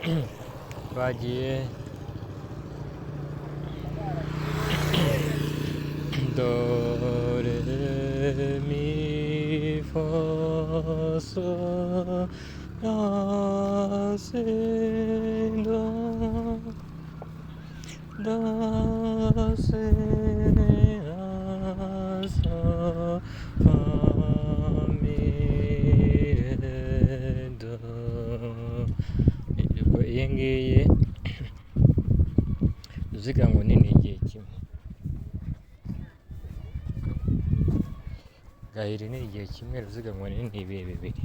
twagiye do re mi fa so la si do do si la so fa mi re do. Iyi ngiyi uziga ngo ni igihe kimwe, gahiri ni igihe kimwe, ruziga ngo ni ibihe bibiri.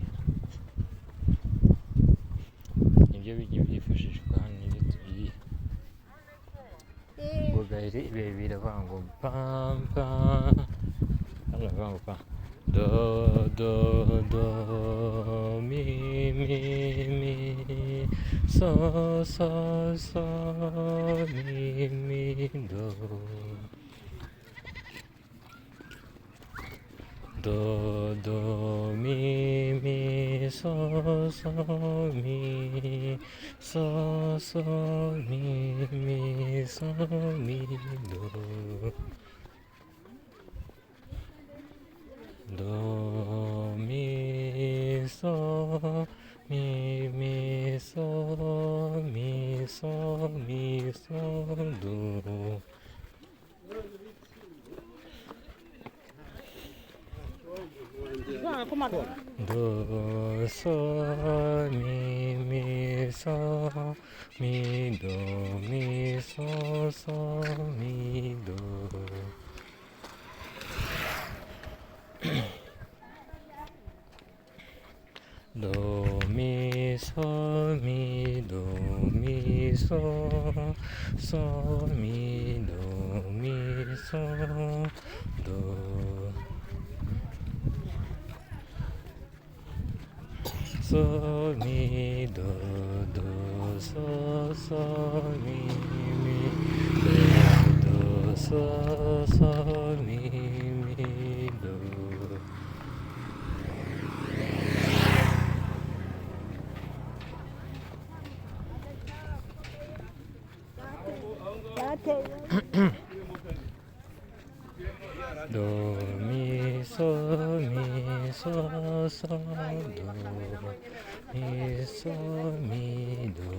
Nibyo bigiye byifashishwa hano nibyo tugiye. Ubwo gahiri ibihe bibiri iravuga ngo pam pam, hano iravuga ngo pam do do do mi mi mi so so so mi mi do do do mi mi so so mi so so mi mi so mi do do mi so mi mi so mi so mi so do do so mi mi so mi do mi so so mi do do mi so mi do mi so so mi do mi so do so mi do do so so mi mi do do so so mi mi do. Do mi so so do mi so mi do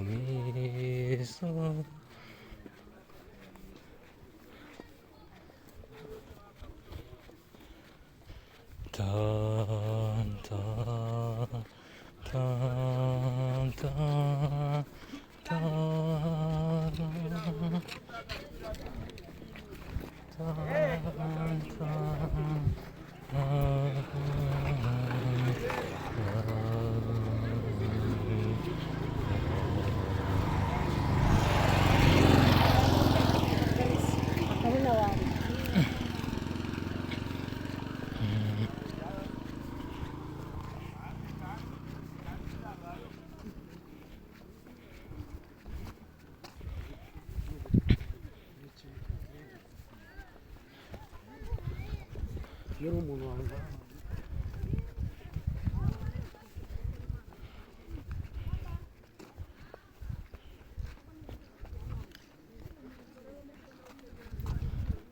mi so tan tan tan tan Quiero un mono.